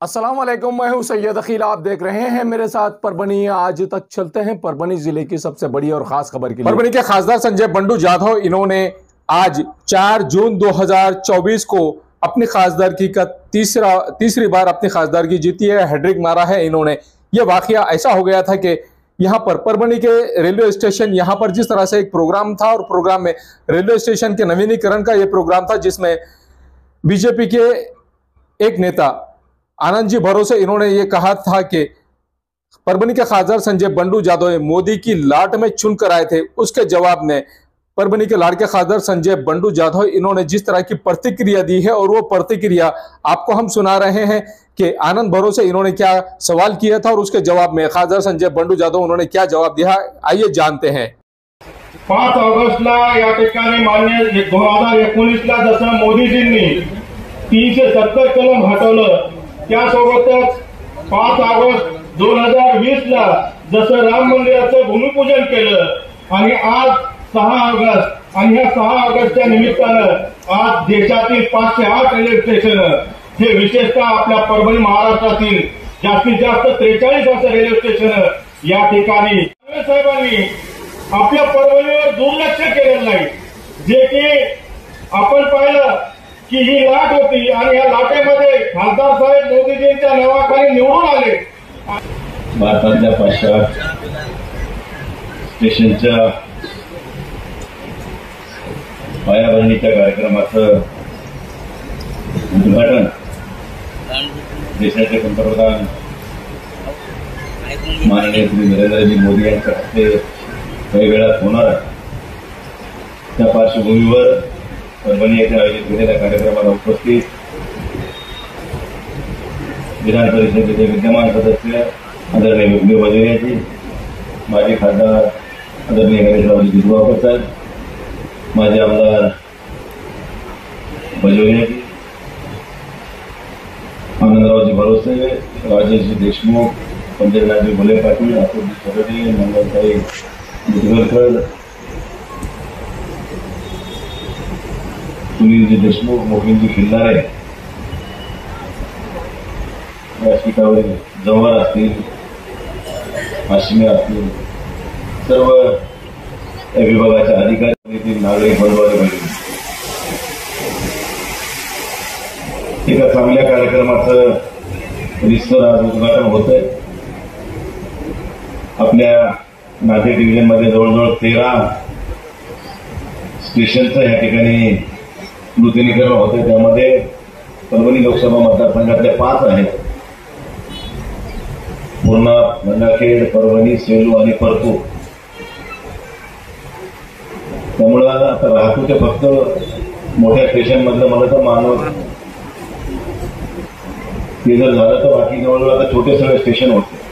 अस्सलाम वालेकुम, मैं हूं सैयद अकील। आप देख रहे हैं मेरे साथ परभनी। आज तक चलते हैं परभनी जिले की सबसे बड़ी और खास खबर के लिए। परभनी के खासदार संजय बंडू जाधव, इन्होंने आज 4 जून 2024 को अपनी खासदारकी का तीसरी बार अपनी खासदारकी जीती है, हैट्रिक मारा है इन्होंने। यह वाकया ऐसा हो गया था कि यहाँ पर परभनी के रेलवे स्टेशन, यहाँ पर जिस तरह से एक प्रोग्राम था और प्रोग्राम में रेलवे स्टेशन के नवीनीकरण का यह प्रोग्राम था, जिसमें बीजेपी के एक नेता आनंद जी भरोसे इन्होंने ये कहा था कि परभनी के खासदार संजय बंडू जाधव मोदी की लाट में चुनकर आए थे। उसके जवाब में परभनी के लाड़ के खासदार संजय बंडू जाधव इन्होंने जिस तरह की प्रतिक्रिया दी है, और वो प्रतिक्रिया आपको हम सुना रहे हैं कि आनंद भरोसे इन्होंने क्या सवाल किया था और उसके जवाब में खासदार संजय बंडू जाधव उन्होंने क्या जवाब दिया, आइए जानते हैं। 5 ऑगस्टला या ठिकाणी मान्य 2019ला जसं मोदीजींनी 370 कलम हटवलं, त्यासोबतच 5 ऑगस्ट 2020ला जसं राम मंदिराचं भूमिपूजन केलं आणि आज 6 ऑगस्ट आणि ह्या 6 ऑगस्टच्या निमित्तानं आज देशातील 508 रेल्वे स्टेशन हे विशेषतः आपल्या परभणी महाराष्ट्रातील जास्तीत जास्त 43 असं रेल्वे स्टेशन या ठिकाणी साहेबांनी आपल्या परभणीवर दुर्लक्ष केलेलं नाही। जे की आपण पाहिलं की ही लाट होती आणि या लाटेमध्ये खासदार साहेब मोदीजींच्या नावाखाली निवडून आले। भारताच्या 508 स्टेशनच्या पायाभरणीच्या कार्यक्रमाचं उद्घाटन देशाचे पंतप्रधान माननीय श्री नरेंद्रजी मोदी यांच्या हस्ते काही वेळात होणार आहे। त्या पार्श्वभूमीवर परभणी येथे आयोजित केलेल्या कार्यक्रमाला उपस्थित विधान परिषदेचे विद्यमान सदस्य आदरणीय विष्णू बजोरियाजी, माजी खासदार आदरणीय गणेशरावजी दिगवाकर साहेब, माजी आमदार बजोरियाजी, आनंदरावजी भरोसे, राजेशजी देशमुख, पंजाबरावजी भोले पाटील, अतुलजी सरडे, मंगलताई मुदगलकर, सुनीलजी देशमुख, मोहिनजी खिल्लारे, व्यासपीठावरील जव्हार असतील, आशिमे असतील, सर्व या विभागाच्या अधिकारी, नागरिक बंधूंनी बहिणी, एका चांगल्या कार्यक्रमाचं रिसर आज उद्घाटन होतंय। आपल्या नांदेड डिव्हिजनमध्ये जवळजवळ 13 स्टेशनचं या ठिकाणी नूतनीकरण होते। त्यामध्ये परभणी लोकसभा मतदारसंघातल्या 5 आहेत, पूर्णा, गंगाखेड, परभणी, सेलू आणि परतूर। त्यामुळं आता राहतो ते फक्त मोठ्या स्टेशन मधलं मला तर मानव ते जर झालं तर बाकी जवळजवळ आता छोटे सगळे स्टेशन होते।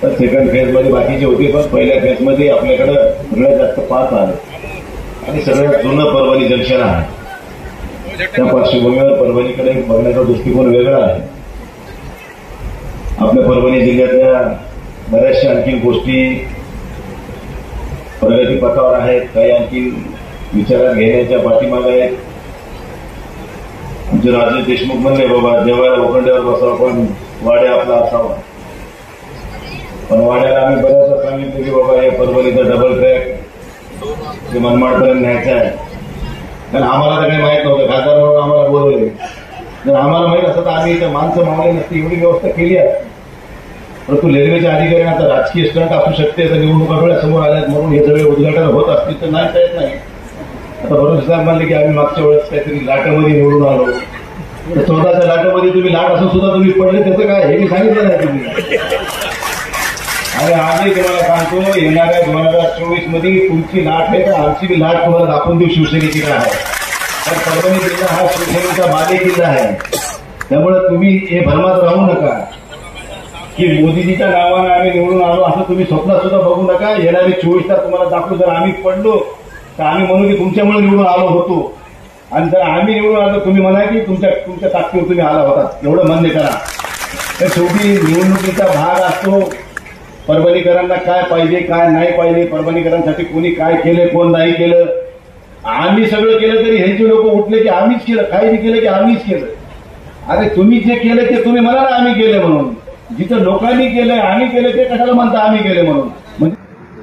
तर सेकंड फेज मध्ये बाकीचे होते, पण पहिल्या फेज मध्ये आपल्याकडे सगळ्यात जास्त 5 आले आणि सगळ्यात जुनं परभणी जंक्शन आहे। त्या पार्श्वभूमीवर परभणीकडे बघण्याचा दृष्टिकोन वेगळा आहे। आपल्या परभणी जिल्ह्यातल्या बऱ्याचशा आणखी गोष्टी प्रगतीपथावर आहेत, काही आणखी विचारात घेण्याच्या पाठीमागे आहेत। आमचे राजेश देशमुख म्हणले, बाबा जेव्हा लोखंडावर बसावं पण वाड्या आपला असावा, पण वाड्याला आम्ही बऱ्याचदा सांगितलं की बाबा या परभणीचा डबल ट्रॅक ते मनमाडपर्यंत न्यायचा आहे। कारण आम्हाला तर काही माहित नव्हतं, खासदार म्हणून आम्हाला बोलवले। जर आम्हाला माहित असतं तर आम्ही इथं माणसं मावले नसती, एवढी व्यवस्था केली आहे। परंतु रेल्वेच्या अधिकाऱ्यांना आता राजकीय स्टंट असू शकते, तर निवडणुका डोळ्यासमोर आल्यात म्हणून हे सगळे उद्घाटन होत असतील तर नाही येत नाही। आता भरोसे साहेब म्हणले की आम्ही मागच्या वेळेस काहीतरी लाटामध्ये निवडून आलो, तर 14च्या लाटामध्ये तुम्ही लाट असून सुद्धा तुम्ही पडले, त्याचं काय हे मी सांगितलं नाही तुम्ही। आणि आजही तुम्हाला सांगतो, येणाऱ्या 2024 मध्ये तुमची लाट आहे का आमची बी लाट तुम्हाला दाखवून देऊ शिवसेनेची काय आहे। तर परभणी जिल्हा हा शिवसेनेचा बाले किल्ला आहे। त्यामुळे तुम्ही हे भ्रमात राहू नका की मोदीजीच्या नावाने आम्ही निवडून आलो असं तुम्ही स्वप्नात सुद्धा बघू नका। येणारे 24 तास तुम्हाला दाखवू, जर आम्ही पडलो तर आम्ही म्हणू की तुमच्यामुळे निवडून आलो होतो, आणि जर आम्ही निवडून आलो तुम्ही म्हणा की तुमच्या ताकदीवर तुम्ही आला होता, एवढं मान्य करा। तर शेवटी निवडणुकीचा भाग असतो, परभणीकरांना काय पाहिजे काय नाही पाहिजे, परभणीकरांसाठी कोणी काय केलं कोण नाही केलं, आम्ही सगळं केलं तरी ह्यांचे लोक उठले की आम्हीच केलं, काही केलं की आम्हीच केलं। अरे तुम्ही जे केले ते तुम्ही म्हणा ना आम्ही केले म्हणून. जिथं लोकांनी केलंय आम्ही केले ते कशाला म्हणता आम्ही केले म्हणून. म्हणजे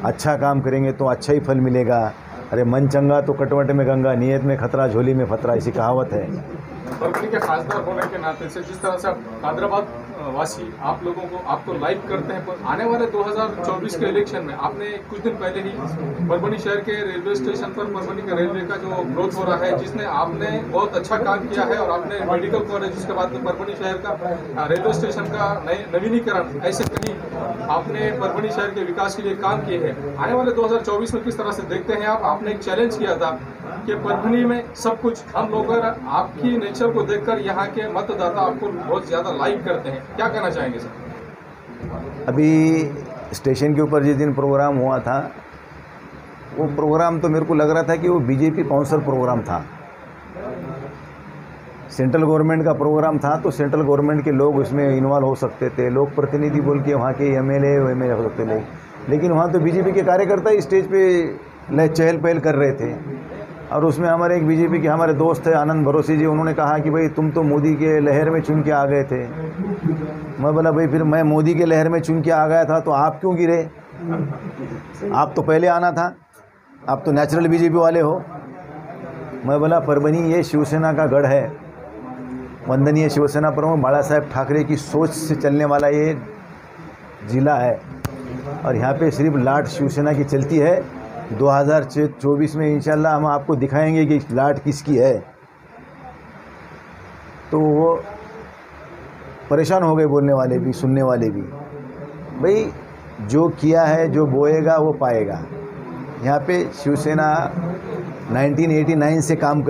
अच्छा काम करेंगे तो अच्छा ही फल मिलेगा. अरे मन चंगा तो कटवट में गंगा, नियत में खतरा झोली में फतरा, ऐसी कहावत है. परभनी के खासदार होने के नाते से जिस तरह से हैदराबाद वासी आप लोगों को आपको लाइक करते हैं, पर आने वाले 2024 के इलेक्शन में आपने कुछ दिन पहले ही परभनी शहर के रेलवे स्टेशन पर परभनी के रेलवे का जो ग्रोथ हो रहा है, जिसने आपने बहुत अच्छा काम किया है और आपने मेडिकल कॉलेज, उसके बाद में परभनी शहर का रेलवे स्टेशन का नवीनीकरण, ऐसे कहीं आपने परभनी शहर के विकास के लिए काम किए हैं. आने वाले 2024 में किस तरह से देखते हैं आप? आपने एक चैलेंज किया था कि परभनी में सब कुछ हम लोग, आपकी नेचर को देखकर यहाँ के मतदाता आपको बहुत ज्यादा लाइक करते हैं, क्या कहना चाहेंगे सर? अभी स्टेशन के ऊपर जिस दिन प्रोग्राम हुआ था, वो प्रोग्राम तो मेरे को लग रहा था कि वो बीजेपी स्पॉन्सर प्रोग्राम था. सेंट्रल गवर्नमेंट का प्रोग्राम था तो सेंट्रल गवर्नमेंट के लोग उसमें इन्वॉल्व हो सकते थे, लोग प्रतिनिधि बोल के वहाँ के एमएलए हो सकते थे. लेकिन वहाँ तो बीजेपी के कार्यकर्ता ही स्टेज पे चहल पहल कर रहे थे. और उसमें हमारे एक बीजेपी के हमारे दोस्त है आनंद भरोसी जी, उन्होंने कहा कि भाई तुम तो मोदी के लहर में चुन के आ गए थे. मैं बोला भाई फिर मैं मोदी के लहर में चुन के आ गया था तो आप क्यों गिरे? आप तो पहले आना था, आप तो नेचुरल बीजेपी वाले हो. मैं बोला परभनी ये शिवसेना का गढ़ है, वंदनीय शिवसेना प्रमुख बाला साहेब ठाकरे की सोच से चलने वाला ये ज़िला है और यहाँ पे सिर्फ लाट शिवसेना की चलती है. 2024 में इंशाल्लाह हम आपको दिखाएंगे कि लाट किसकी है. तो वो परेशान हो गए बोलने वाले भी सुनने वाले भी. भाई जो किया है, जो बोएगा वो पाएगा. यहाँ पे शिवसेना 1989 से काम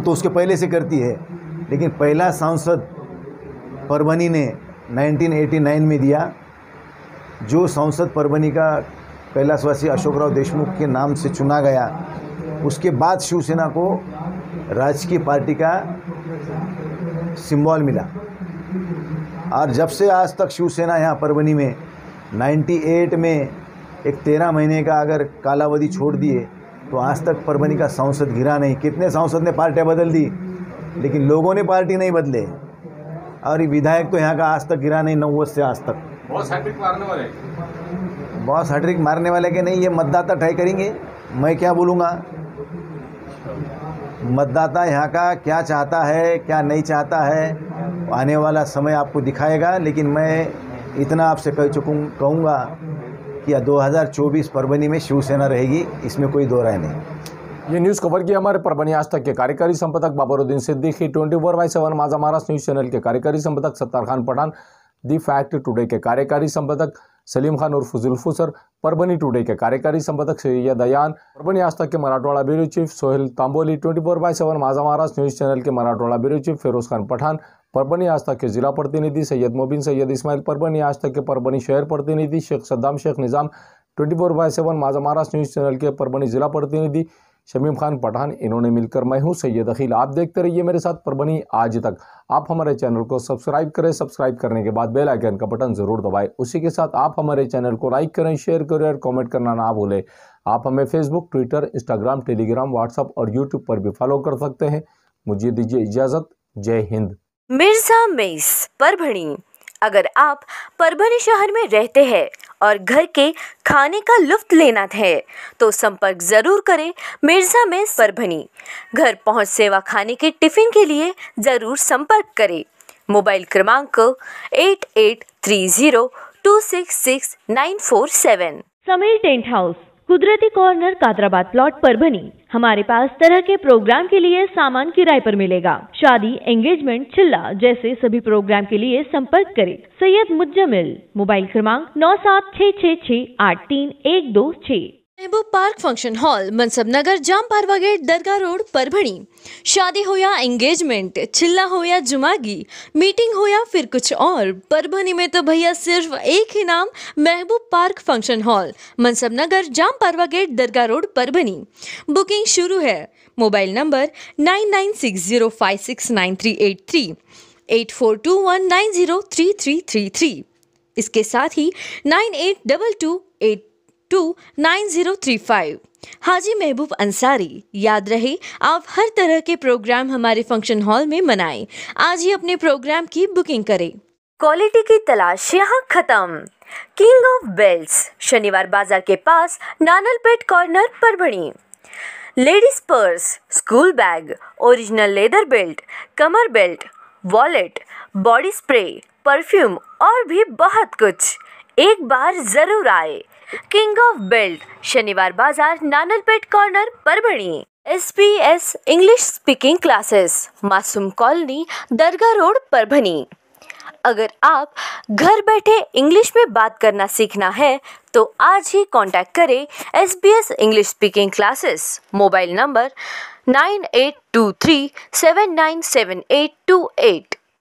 तो उसके पहले से करती है, लेकिन पहला सांसद परभनी ने 1989 में दिया. जो सांसद परभनी का कैलाशवासी अशोकराव देशमुख के नाम से चुना गया, उसके बाद शिवसेना को राजकीय पार्टी का सिंबल मिला. और जब से आज तक शिवसेना यहाँ परभनी में 98 में एक 13 महीने का अगर कालावधि छोड़ दिए तो आज तक परभनी का सांसद गिरा नहीं. कितने सांसद ने पार्टियाँ बदल दी, लेकिन लोगों ने पार्टी नहीं बदले. और ये विधायक तो यहाँ का आज तक गिरा नहीं, 90 से आज तक. बहुत हैट्रिक मारने वाले, बहुत हैट्रिक मारने वाले के नहीं, ये मतदाता तय करेंगे. मैं क्या बोलूँगा? मतदाता यहाँ का क्या चाहता है क्या नहीं चाहता है आने वाला समय आपको दिखाएगा. लेकिन मैं इतना आपसे कहूँगा कि 2024 परभनी में शिवसेना रहेगी, इसमें कोई दो राय नहीं. ये न्यूज़ कवर किया हमारे परभनी आज तक के कार्यकारी संपादक बाबरुद्दीन सिद्दीकी, 24/7 माझा महाराष्ट्र न्यूज़ चैनल के कार्यकारी संपादक Sattar Khan Pathan, the fact today के कार्यकारी संपादक सलीम खान और फुजुल फुसर, परभनी टुडे के कार्यकारी संपादक सैयद अयान, परभनी आज तक के मराठवाड़ा ब्यूरो चीफ सोहेल तांबोली, 24/7 माझा महाराष्ट्र न्यूज़ चैनल के मराठवाड़ा ब्यूरो चीफ फिरोज खान पठान, परभनी आज तक के जिला प्रतिनिधि सैयद मोबिन सैयद इस्माइल, परभनी आज तक के परभनी शहर प्रतिनिधि शेख सद्दाम शेख निज़ाम, 24/7 माझा महाराष्ट्र न्यूज़ चैनल के परभनी जिला प्रतिनिधि शमीम खान पठान. इन्होंने मिलकर मैं हूं सैयद अखिल. आप देखते रहिए मेरे साथ परभनी आज तक. आप हमारे चैनल को सब्सक्राइब करें, सब्सक्राइब करने के बाद बेल आइकन का बटन जरूर दबाएं. उसी के साथ आप हमारे चैनल को लाइक करें, शेयर करें और कमेंट करना ना भूलें. आप हमें Facebook, Twitter, Instagram, Telegram, WhatsApp और यूट्यूब पर भी फॉलो कर सकते हैं. मुझे दीजिए इजाजत. जय हिंद. मिर्जा मेस परभणी. अगर आप परभनी शहर में रहते हैं और घर के खाने का लुत्फ लेना है तो संपर्क जरूर करें मिर्जा मेस परभनी. घर पहुंच सेवा खाने के टिफिन के लिए जरूर संपर्क करें. मोबाइल क्रमांक 8830266947. समीर टेंट हाउस, कुदरती कॉर्नर, कादराबाद प्लॉट, परभनी. हमारे पास तरह के प्रोग्राम के लिए सामान किराए पर मिलेगा. शादी, एंगेजमेंट, चिल्ला जैसे सभी प्रोग्राम के लिए संपर्क करें. सैयद मुज्जमिल. मोबाइल क्रमांक 9766683126. महबूब पार्क फंक्शन हॉल, मनसब नगर, जाम पारवा गेट, दरगाह रोड, परभणी. शादी हो या एंगेजमेंट, चिल्ला हो या जुमागी, मीटिंग हो या फिर कुछ और, परभनी में तो भैया सिर्फ एक ही नाम, महबूब पार्क फंक्शन हॉल, मनसब नगर, जाम पारवा गेट, दरगाह रोड, परभनी. बुकिंग शुरू है. Mobile number 9960569383, 8421903333. इसके साथ ही 982282 929035। हाजी महबूब अंसारी। याद रहे, आप हर तरह के प्रोग्राम हमारे फंक्शन हॉल में मनाएं। आज ही अपने प्रोग्राम की बुकिंग करें। क्वालिटी की तलाश यहाँ खत्म। King of belts, Shaniwar Bazar के पास, Nanalpeth corner, Parbhani. Ladies purse, school bag, original leather belt, कमर belt, wallet, body spray, perfume और भी बहुत कुछ। एक बार जरूर आए। King of belt, Shaniwar Bazar, Nanalpeth corner, Parbhani. SBS English speaking classes, Masoom colony, Dargah road, Parbhani. अगर आप घर बैठे इंग्लिश में बात करना सीखना है तो आज ही कांटेक्ट करें SBS English speaking classes. Mobile number 9823797828।